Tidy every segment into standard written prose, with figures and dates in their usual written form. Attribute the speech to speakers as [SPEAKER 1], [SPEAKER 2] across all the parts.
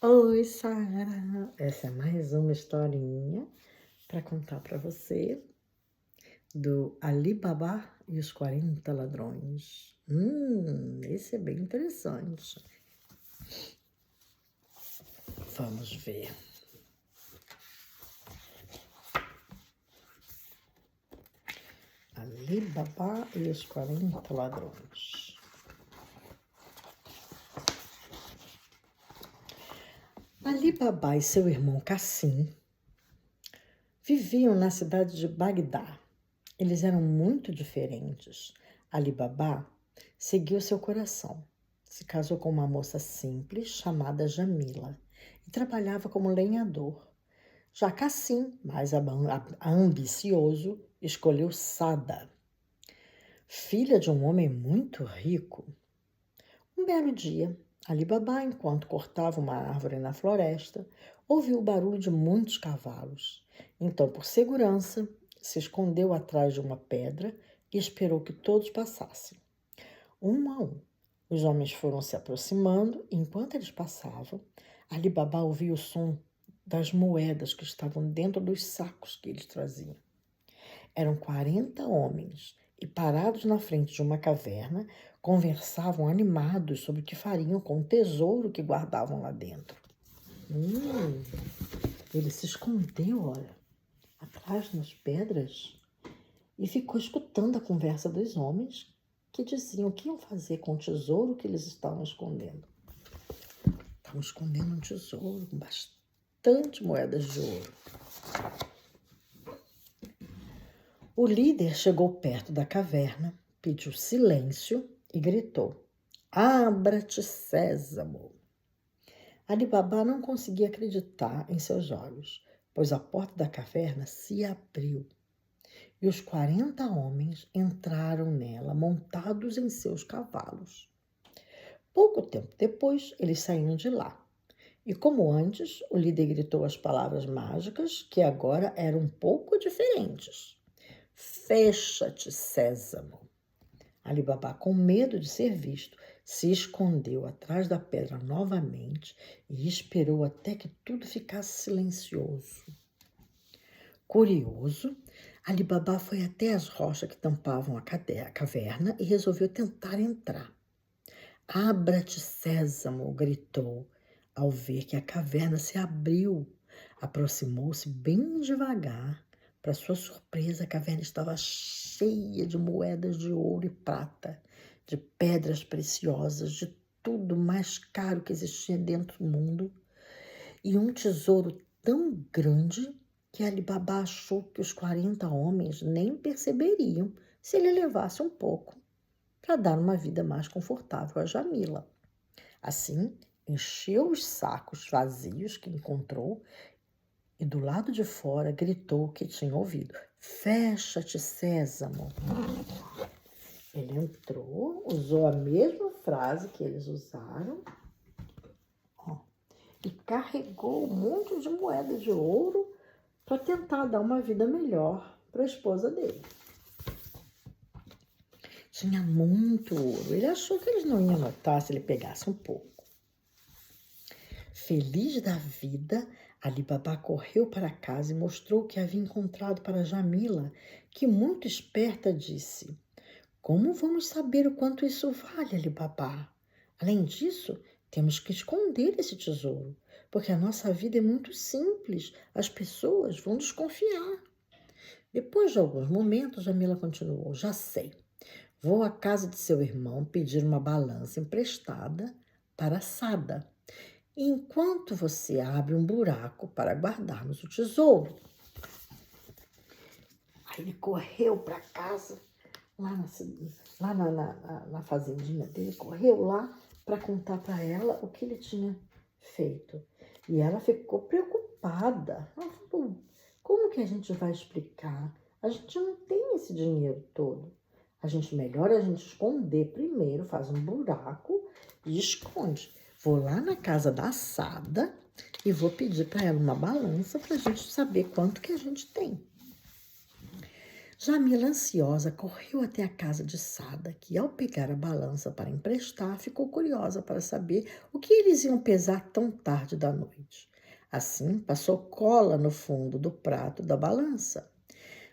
[SPEAKER 1] Oi, Sara! Essa é mais uma historinha para contar para você do Ali Baba e os 40 ladrões. Esse é bem interessante. Vamos ver. Ali Baba e os 40 ladrões. Ali Baba e seu irmão Cassim viviam na cidade de Bagdá. Eles eram muito diferentes. Ali Baba seguiu seu coração. Se casou com uma moça simples chamada Jamila e trabalhava como lenhador. Já Cassim, mais ambicioso, escolheu Sada, filha de um homem muito rico. Um belo dia, Ali Baba, enquanto cortava uma árvore na floresta, ouviu o barulho de muitos cavalos. Então, por segurança, se escondeu atrás de uma pedra e esperou que todos passassem. Um a um, os homens foram se aproximando e, enquanto eles passavam, Ali Baba ouvia o som das moedas que estavam dentro dos sacos que eles traziam. Eram 40 homens e, parados na frente de uma caverna, conversavam animados sobre o que fariam com o tesouro que guardavam lá dentro. Ele se escondeu, olha, atrás das pedras e ficou escutando a conversa dos homens que diziam o que iam fazer com o tesouro que eles estavam escondendo. Estavam escondendo um tesouro com bastante moedas de ouro. O líder chegou perto da caverna, pediu silêncio e gritou: "Abra-te, Sésamo!" Ali Baba não conseguia acreditar em seus olhos, pois a porta da caverna se abriu e os 40 homens entraram nela, montados em seus cavalos. Pouco tempo depois, eles saíram de lá. E como antes, o líder gritou as palavras mágicas, que agora eram um pouco diferentes. "Fecha-te, Sésamo!" Ali Baba, com medo de ser visto, se escondeu atrás da pedra novamente e esperou até que tudo ficasse silencioso. Curioso, Ali Baba foi até as rochas que tampavam a caverna e resolveu tentar entrar. "Abra-te, Sésamo!" gritou, ao ver que a caverna se abriu. Aproximou-se bem devagar. Para sua surpresa, a caverna estava cheia de moedas de ouro e prata, de pedras preciosas, de tudo mais caro que existia dentro do mundo, e um tesouro tão grande que Ali Baba achou que os 40 homens nem perceberiam se ele levasse um pouco para dar uma vida mais confortável a Jamila. Assim, encheu os sacos vazios que encontrou e do lado de fora gritou o que tinha ouvido: "Fecha-te, Sésamo!" Ele entrou, usou a mesma frase que eles usaram, e carregou um monte de moeda de ouro para tentar dar uma vida melhor para a esposa dele. Tinha muito ouro. Ele achou que eles não iam notar se ele pegasse um pouco. Feliz da vida, Ali Baba correu para casa e mostrou o que havia encontrado para Jamila, que, muito esperta, disse: "Como vamos saber o quanto isso vale, Ali Baba? Além disso, temos que esconder esse tesouro, porque a nossa vida é muito simples. As pessoas vão desconfiar." Depois de alguns momentos, Jamila continuou: "Já sei. Vou à casa de seu irmão pedir uma balança emprestada para Sada, enquanto você abre um buraco para guardarmos o tesouro." Aí ele correu para casa, lá na fazendinha dele, correu lá para contar para ela o que ele tinha feito. E ela ficou preocupada. Ela falou: "Como que a gente vai explicar? A gente não tem esse dinheiro todo. Melhor a gente esconder primeiro, faz um buraco e esconde. Vou lá na casa da Sada e vou pedir para ela uma balança para a gente saber quanto que a gente tem." Jamila, ansiosa, correu até a casa de Sada, que, ao pegar a balança para emprestar, ficou curiosa para saber o que eles iam pesar tão tarde da noite. Assim, passou cola no fundo do prato da balança.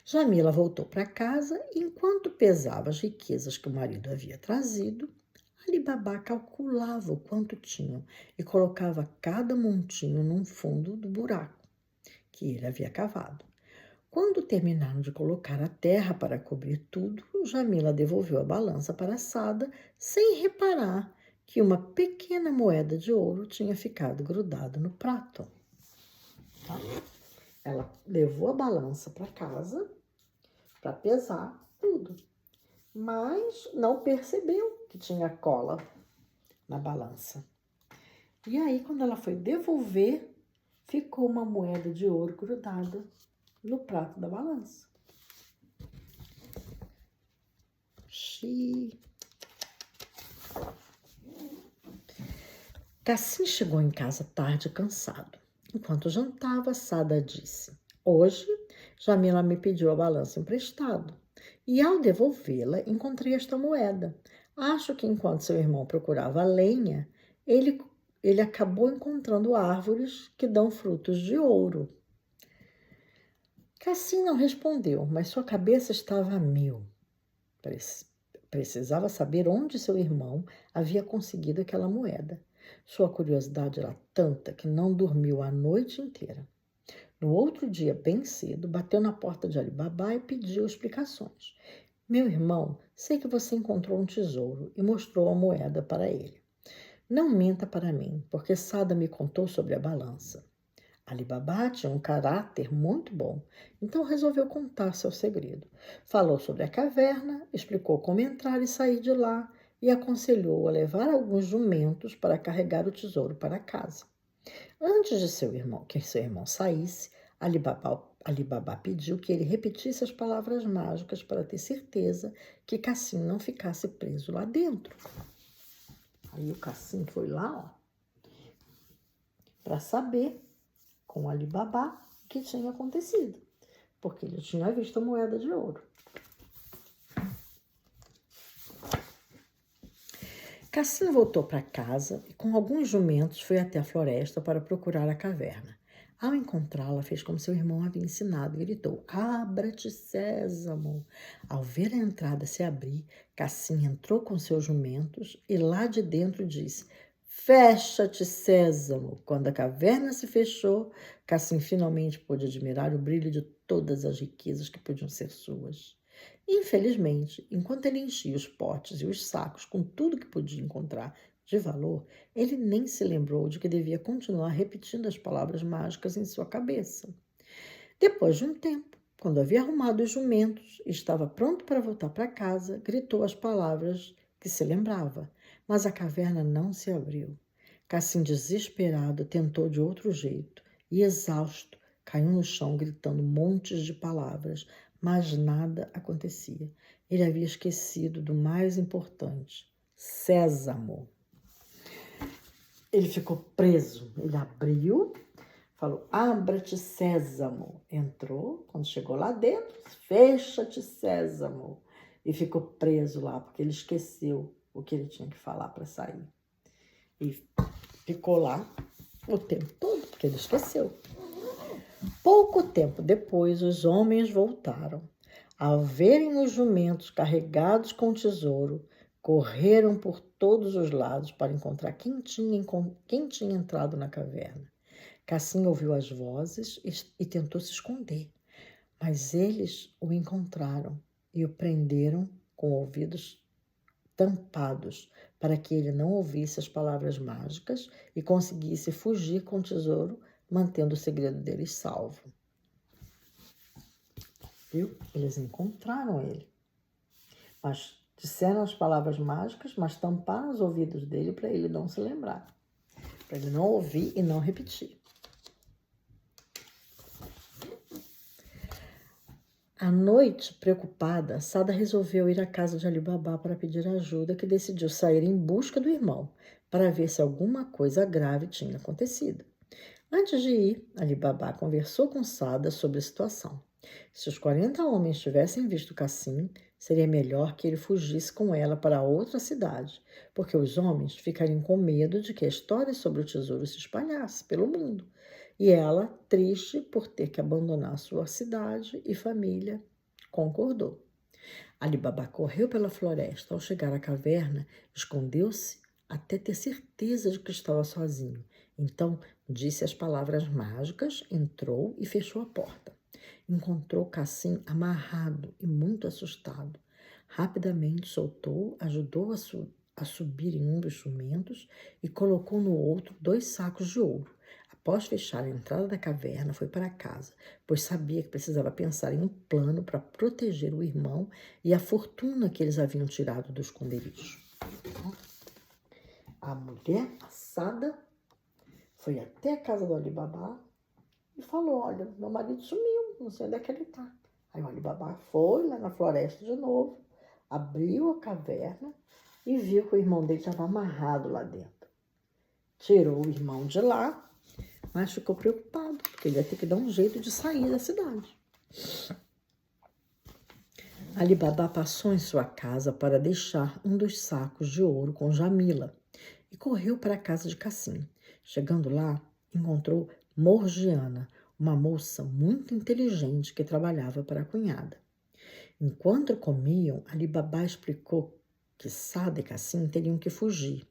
[SPEAKER 1] Jamila voltou para casa e, enquanto pesava as riquezas que o marido havia trazido, Ali Babá calculava o quanto tinham e colocava cada montinho num fundo do buraco que ele havia cavado. Quando terminaram de colocar a terra para cobrir tudo, Jamila devolveu a balança para a Sada, sem reparar que uma pequena moeda de ouro tinha ficado grudada no prato. Tá? Ela levou a balança para casa para pesar tudo, mas não percebeu que tinha cola na balança. E aí, quando ela foi devolver, ficou uma moeda de ouro grudada no prato da balança. Cassim chegou em casa tarde e cansado. Enquanto jantava, Sada disse: Hoje, Jamila me pediu a balança emprestada. E ao devolvê-la, encontrei esta moeda. Acho que enquanto seu irmão procurava lenha, ele acabou encontrando árvores que dão frutos de ouro. Cassim não respondeu, mas sua cabeça estava a mil. Precisava saber onde seu irmão havia conseguido aquela moeda. Sua curiosidade era tanta que não dormiu a noite inteira. No outro dia, bem cedo, bateu na porta de Ali Babá e pediu explicações. Meu irmão, sei que você encontrou um tesouro e mostrou a moeda para ele. Não minta para mim, porque Sada me contou sobre a balança. Ali Babá tinha um caráter muito bom, então resolveu contar seu segredo. Falou sobre a caverna, explicou como entrar e sair de lá e aconselhou a levar alguns jumentos para carregar o tesouro para casa. Antes de que seu irmão saísse, Ali Babá pediu que ele repetisse as palavras mágicas para ter certeza que Cassim não ficasse preso lá dentro. Aí o Cassim foi lá, para saber com Ali Babá o que tinha acontecido, porque ele tinha visto a moeda de ouro. Cassim voltou para casa e, com alguns jumentos, foi até a floresta para procurar a caverna. Ao encontrá-la, fez como seu irmão havia ensinado e gritou: Abra-te, sésamo! Ao ver a entrada se abrir, Cassim entrou com seus jumentos e lá de dentro disse: Fecha-te, sésamo! Quando a caverna se fechou, Cassim finalmente pôde admirar o brilho de todas as riquezas que podiam ser suas. Infelizmente, enquanto ele enchia os potes e os sacos com tudo que podia encontrar de valor, ele nem se lembrou de que devia continuar repetindo as palavras mágicas em sua cabeça. Depois de um tempo, quando havia arrumado os jumentos e estava pronto para voltar para casa, gritou as palavras que se lembrava, mas a caverna não se abriu. Cassim, desesperado, tentou de outro jeito e, exausto, caiu no chão gritando montes de palavras, mas nada acontecia. Ele havia esquecido do mais importante: sésamo. Ele ficou preso. Ele abriu, falou: Abra-te, sésamo. Entrou, quando chegou lá dentro, fecha-te, sésamo. E ficou preso lá, porque ele esqueceu o que ele tinha que falar para sair. E ficou lá o tempo todo, porque ele esqueceu. Pouco tempo depois, os homens voltaram. Ao verem os jumentos carregados com o tesouro, correram por todos os lados para encontrar quem tinha entrado na caverna. Cassim ouviu as vozes e tentou se esconder, mas eles o encontraram e o prenderam com ouvidos tampados para que ele não ouvisse as palavras mágicas e conseguisse fugir com o tesouro, mantendo o segredo deles salvo. Viu? Eles encontraram ele, mas disseram as palavras mágicas, mas tamparam os ouvidos dele para ele não se lembrar, para ele não ouvir e não repetir. À noite, preocupada, Sada resolveu ir à casa de Ali Babá para pedir ajuda, que decidiu sair em busca do irmão, para ver se alguma coisa grave tinha acontecido. Antes de ir, Ali Babá conversou com Sada sobre a situação. Se os 40 homens tivessem visto Cassim, seria melhor que ele fugisse com ela para outra cidade, porque os homens ficariam com medo de que a história sobre o tesouro se espalhasse pelo mundo, e ela, triste por ter que abandonar sua cidade e família, concordou. Ali Baba correu pela floresta. Ao chegar à caverna, escondeu-se até ter certeza de que estava sozinho. Então, disse as palavras mágicas, entrou e fechou a porta. Encontrou Cassim amarrado e muito assustado. Rapidamente soltou, ajudou a subir em um dos jumentos e colocou no outro 2 sacos de ouro. Após fechar a entrada da caverna, foi para casa, pois sabia que precisava pensar em um plano para proteger o irmão e a fortuna que eles haviam tirado do esconderijo. A mulher, passada, foi até a casa do Ali Baba e falou: olha, meu marido sumiu, não sei onde é que ele está. Aí o Ali Baba foi lá na floresta de novo, abriu a caverna e viu que o irmão dele estava amarrado lá dentro. Tirou o irmão de lá, mas ficou preocupado, porque ele ia ter que dar um jeito de sair da cidade. Ali Baba passou em sua casa para deixar um dos sacos de ouro com Jamila e correu para a casa de Cassim. Chegando lá, encontrou Morgiana, uma moça muito inteligente que trabalhava para a cunhada. Enquanto comiam, Ali Baba explicou que Sada e Cassim teriam que fugir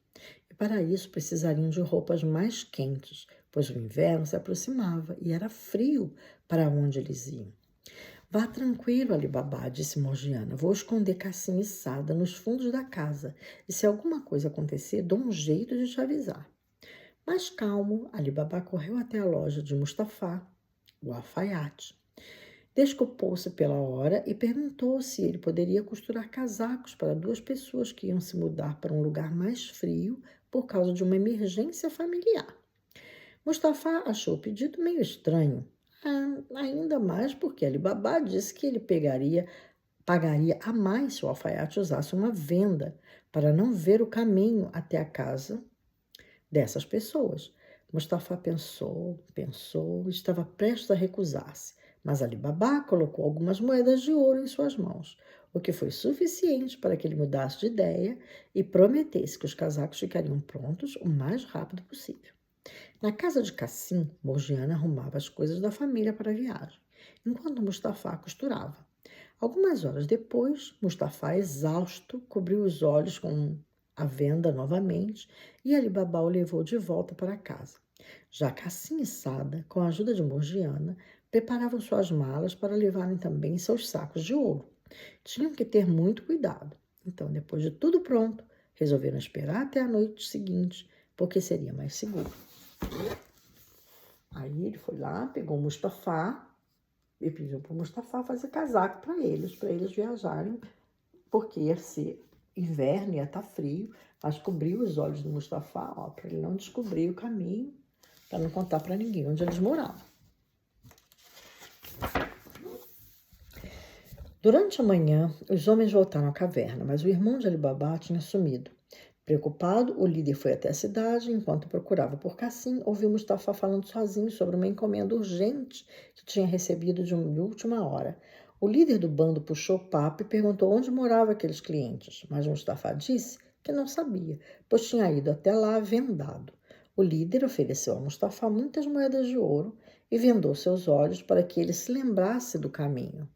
[SPEAKER 1] e para isso precisariam de roupas mais quentes, pois o inverno se aproximava e era frio para onde eles iam. Vá tranquilo, Ali Baba, disse Morgiana. Vou esconder Cassim e Sada nos fundos da casa e se alguma coisa acontecer, dou um jeito de te avisar. Mas calmo, Ali Baba correu até a loja de Mustafá, o alfaiate. Desculpou-se pela hora e perguntou se ele poderia costurar casacos para 2 pessoas que iam se mudar para um lugar mais frio por causa de uma emergência familiar. Mustafá achou o pedido meio estranho, ainda mais porque Ali Baba disse que ele pagaria a mais se o alfaiate usasse uma venda para não ver o caminho até a casa dessas pessoas. Mustafá pensou, estava prestes a recusar-se, mas Ali Baba colocou algumas moedas de ouro em suas mãos, o que foi suficiente para que ele mudasse de ideia e prometesse que os casacos ficariam prontos o mais rápido possível. Na casa de Cassim, Morgiana arrumava as coisas da família para a viagem, enquanto Mustafá costurava. Algumas horas depois, Mustafá, exausto, cobriu os olhos com a venda novamente e Ali Baba o levou de volta para casa. Já Cassim e Sada, com a ajuda de Morgiana, preparavam suas malas para levarem também seus sacos de ouro. Tinham que ter muito cuidado. Então, depois de tudo pronto, resolveram esperar até a noite seguinte, porque seria mais seguro. Aí ele foi lá, pegou o Mustafá e pediu para o Mustafá fazer casaco para eles viajarem, porque ia ser inverno, ia estar frio, mas cobriu os olhos do Mustafá, para ele não descobrir o caminho, para não contar para ninguém onde eles moravam. Durante a manhã, os homens voltaram à caverna, mas o irmão de Ali Baba tinha sumido. Preocupado, o líder foi até a cidade. Enquanto procurava por Cassim, ouviu Mustafá falando sozinho sobre uma encomenda urgente que tinha recebido de última hora. O líder do bando puxou o papo e perguntou onde moravam aqueles clientes, mas Mustafá disse que não sabia, pois tinha ido até lá vendado. O líder ofereceu a Mustafá muitas moedas de ouro e vendou seus olhos para que ele se lembrasse do caminho.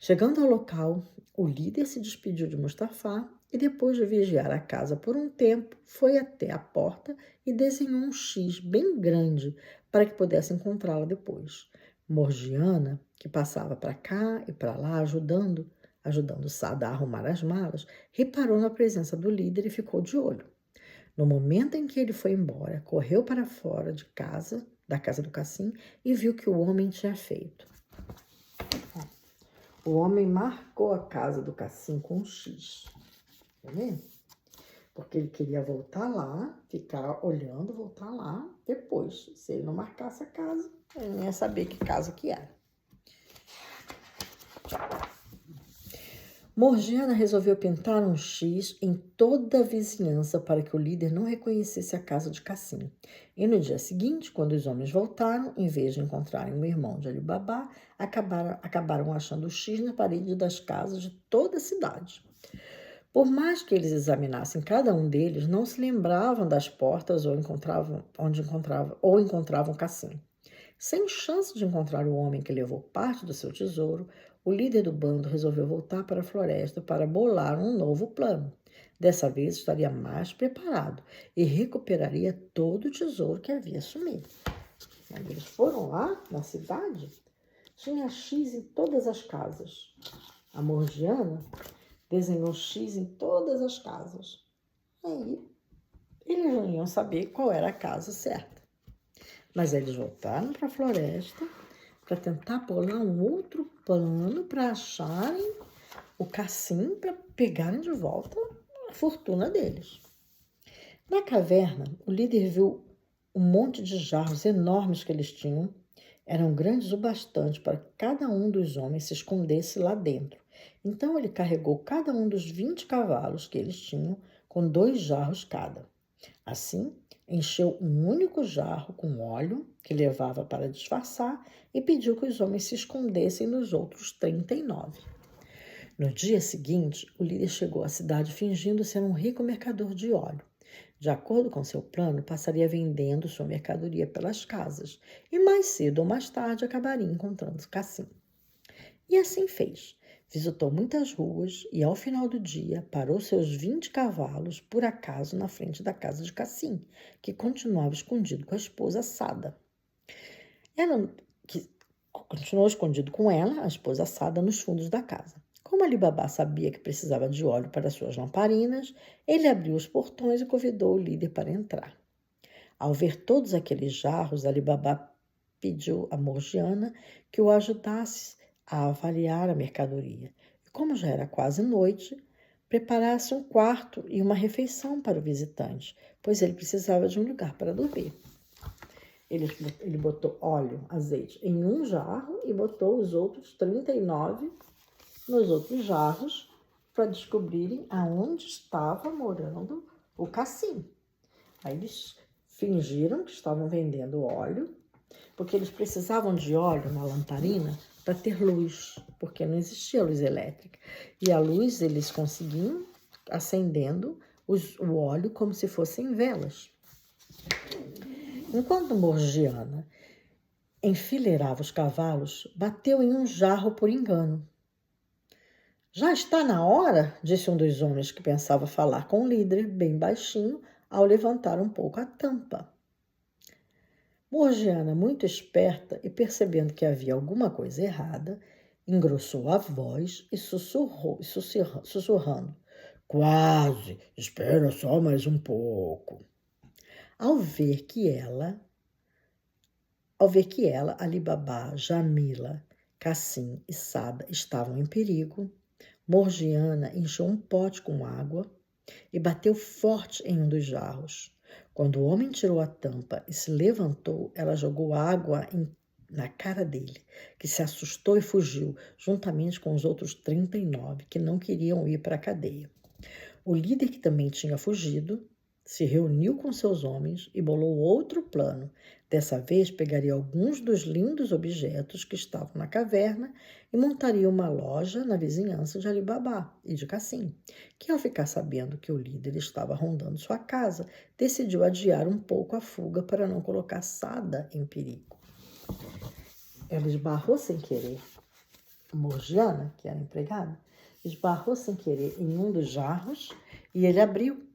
[SPEAKER 1] Chegando ao local, o líder se despediu de Mustafá e, depois de vigiar a casa por um tempo, foi até a porta e desenhou um X bem grande para que pudesse encontrá-la depois. Morgiana, que passava para cá e para lá ajudando Sada a arrumar as malas, reparou na presença do líder e ficou de olho. No momento em que ele foi embora, correu para fora da casa do Cassim, e viu que o homem tinha feito. O homem marcou a casa do Cassim com um X. Tá vendo? Porque ele queria voltar lá, ficar olhando, voltar lá depois. Se ele não marcasse a casa, ele não ia saber que casa que era. Morgiana resolveu pintar um X em toda a vizinhança para que o líder não reconhecesse a casa de Cassim. E no dia seguinte, quando os homens voltaram, em vez de encontrarem o irmão de Ali Baba, acabaram achando o X na parede das casas de toda a cidade. Por mais que eles examinassem cada um deles, não se lembravam das portas ou encontravam Cassim. Sem chance de encontrar o homem que levou parte do seu tesouro, o líder do bando resolveu voltar para a floresta para bolar um novo plano. Dessa vez estaria mais preparado e recuperaria todo o tesouro que havia sumido. Quando eles foram lá na cidade, tinha X em todas as casas. A Morgiana desenhou X em todas as casas. Aí eles não iam saber qual era a casa certa. Mas eles voltaram para a floresta para tentar bolar um outro plano para acharem o Cassim para pegarem de volta a fortuna deles. Na caverna, o líder viu um monte de jarros enormes que eles tinham. Eram grandes o bastante para que cada um dos homens se escondesse lá dentro. Então ele carregou cada um dos 20 cavalos que eles tinham com 2 jarros cada. Assim, encheu um único jarro com óleo que levava para disfarçar e pediu que os homens se escondessem nos outros 39. No dia seguinte, o líder chegou à cidade fingindo ser um rico mercador de óleo. De acordo com seu plano, passaria vendendo sua mercadoria pelas casas e mais cedo ou mais tarde acabaria encontrando Cassim. E assim fez. Visitou muitas ruas e, ao final do dia, parou seus 20 cavalos, por acaso, na frente da casa de Cassim, que continuava escondido com a esposa Sada. Continuou escondido com ela, a esposa Sada, nos fundos da casa. Como Ali Baba sabia que precisava de óleo para suas lamparinas, ele abriu os portões e convidou o líder para entrar. Ao ver todos aqueles jarros, Ali Baba pediu a Morgiana que o ajudasse a avaliar a mercadoria. E como já era quase noite, preparasse um quarto e uma refeição para o visitante, pois ele precisava de um lugar para dormir. Ele botou óleo, azeite em um jarro e botou os outros 39 nos outros jarros para descobrirem aonde estava morando o Cassim. Aí eles fingiram que estavam vendendo óleo, porque eles precisavam de óleo na lamparina para ter luz, porque não existia luz elétrica. E a luz eles conseguiam acendendo o óleo como se fossem velas. Enquanto Morgiana enfileirava os cavalos, bateu em um jarro por engano. Já está na hora, disse um dos homens que pensava falar com o líder, bem baixinho, ao levantar um pouco a tampa. Morgiana, muito esperta e percebendo que havia alguma coisa errada, engrossou a voz e sussurrou, sussurrando: "Quase, espera só mais um pouco." Ao ver que ela, Ali Baba, Jamila, Cassim e Sada estavam em perigo, Morgiana encheu um pote com água e bateu forte em um dos jarros. Quando o homem tirou a tampa e se levantou, ela jogou água na cara dele, que se assustou e fugiu, juntamente com os outros 39 que não queriam ir para a cadeia. O líder, que também tinha fugido, se reuniu com seus homens e bolou outro plano. Dessa vez, pegaria alguns dos lindos objetos que estavam na caverna e montaria uma loja na vizinhança de Ali Baba e de Cassim, que, ao ficar sabendo que o líder estava rondando sua casa, decidiu adiar um pouco a fuga para não colocar Sada em perigo. Ela esbarrou sem querer. Morgiana, que era empregada, esbarrou sem querer em um dos jarros e ele abriu.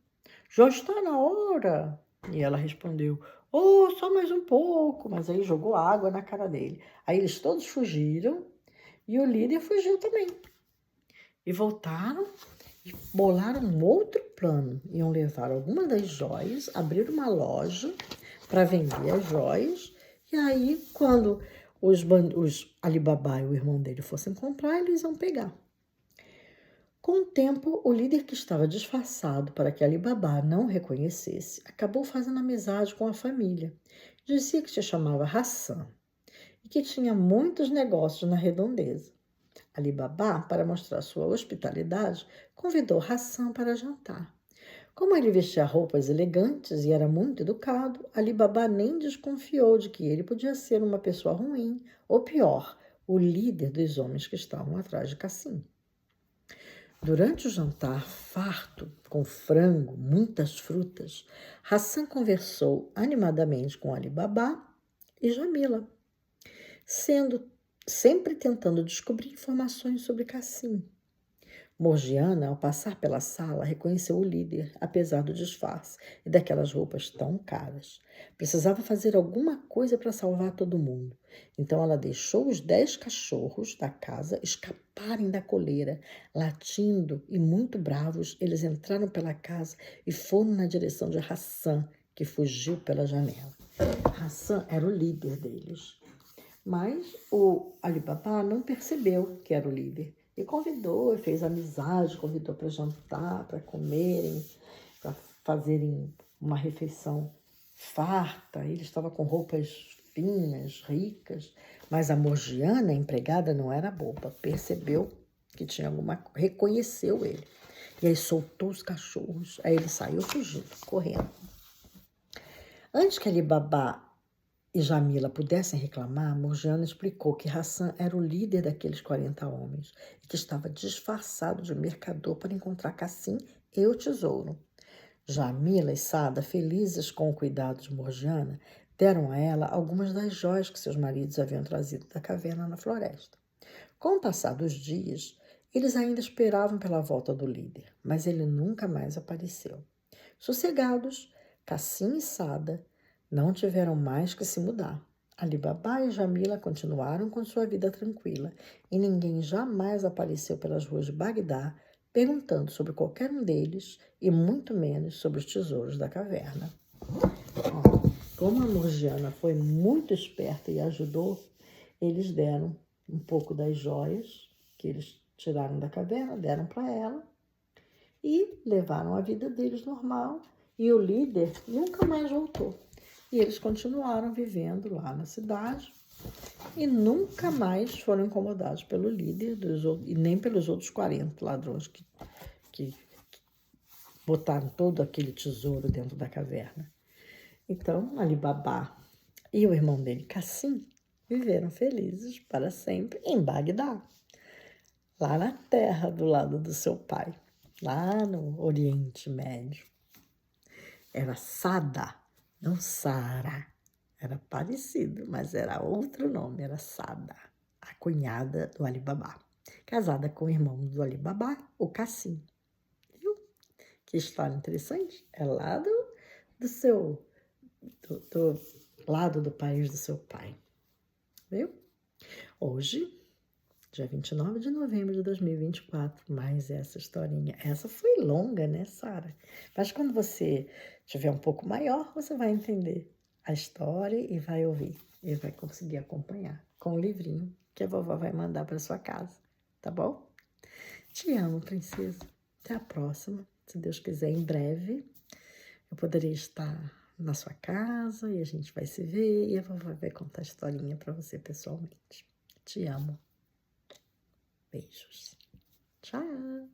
[SPEAKER 1] "Já está na hora." E ela respondeu: "Oh, só mais um pouco." Mas aí jogou água na cara dele. Aí eles todos fugiram e o líder fugiu também. E voltaram e bolaram um outro plano. Iam levar algumas das joias, abrir uma loja para vender as joias. E aí, quando os Ali Baba e o irmão dele fossem comprar, eles iam pegar. Com o tempo, o líder, que estava disfarçado para que Ali Baba não o reconhecesse, acabou fazendo amizade com a família. Dizia que se chamava Hassan e que tinha muitos negócios na redondeza. Ali Baba, para mostrar sua hospitalidade, convidou Hassan para jantar. Como ele vestia roupas elegantes e era muito educado, Ali Baba nem desconfiou de que ele podia ser uma pessoa ruim, ou pior, o líder dos homens que estavam atrás de Cassim. Durante o jantar farto, com frango, muitas frutas, Hassan conversou animadamente com Ali Baba e Jamila, sempre tentando descobrir informações sobre Cassim. Morgiana, ao passar pela sala, reconheceu o líder, apesar do disfarce e daquelas roupas tão caras. Precisava fazer alguma coisa para salvar todo mundo. Então ela deixou os 10 cachorros da casa escaparem da coleira. Latindo e muito bravos, eles entraram pela casa e foram na direção de Hassan, que fugiu pela janela. Hassan era o líder deles. Mas o Ali Baba não percebeu que era o líder. E convidou, fez amizade, convidou para jantar, para comerem, para fazerem uma refeição farta. Ele estava com roupas finas, ricas, mas a Morgiana, a empregada, não era boba. Percebeu que tinha alguma coisa, reconheceu ele. E aí soltou os cachorros. Aí ele saiu fugindo, correndo. Antes que Ali Baba e Jamila pudessem reclamar, Morgiana explicou que Hassan era o líder daqueles 40 homens e que estava disfarçado de mercador para encontrar Cassim e o tesouro. Jamila e Sada, felizes com o cuidado de Morgiana, deram a ela algumas das joias que seus maridos haviam trazido da caverna na floresta. Com o passar dos dias, eles ainda esperavam pela volta do líder, mas ele nunca mais apareceu. Sossegados, Cassim e Sada não tiveram mais que se mudar. Ali Baba e Jamila continuaram com sua vida tranquila e ninguém jamais apareceu pelas ruas de Bagdá perguntando sobre qualquer um deles e muito menos sobre os tesouros da caverna. Como a Morgiana foi muito esperta e ajudou, eles deram um pouco das joias que eles tiraram da caverna, deram para ela e levaram a vida deles normal e o líder nunca mais voltou. E eles continuaram vivendo lá na cidade e nunca mais foram incomodados pelo líder e nem pelos outros 40 ladrões que botaram todo aquele tesouro dentro da caverna. Então, Ali Baba e o irmão dele, Cassim, viveram felizes para sempre em Bagdá, lá na terra do lado do seu pai, lá no Oriente Médio. Era Sada, não Sara. Era parecido, mas era outro nome, era Sada, a cunhada do Ali Baba, casada com o irmão do Ali Baba, o Cassim. Viu? Que história interessante. É lá do lado do país do seu pai. Viu? Hoje, dia 29 de novembro de 2024, mais essa historinha. Essa foi longa, né, Sara? Mas quando você tiver um pouco maior, você vai entender a história e vai ouvir. E vai conseguir acompanhar com o livrinho que a vovó vai mandar para sua casa, tá bom? Te amo, princesa. Até a próxima. Se Deus quiser, em breve, eu poderia estar na sua casa e a gente vai se ver e a vovó vai contar a historinha para você pessoalmente. Te amo. Beijos. Tchau.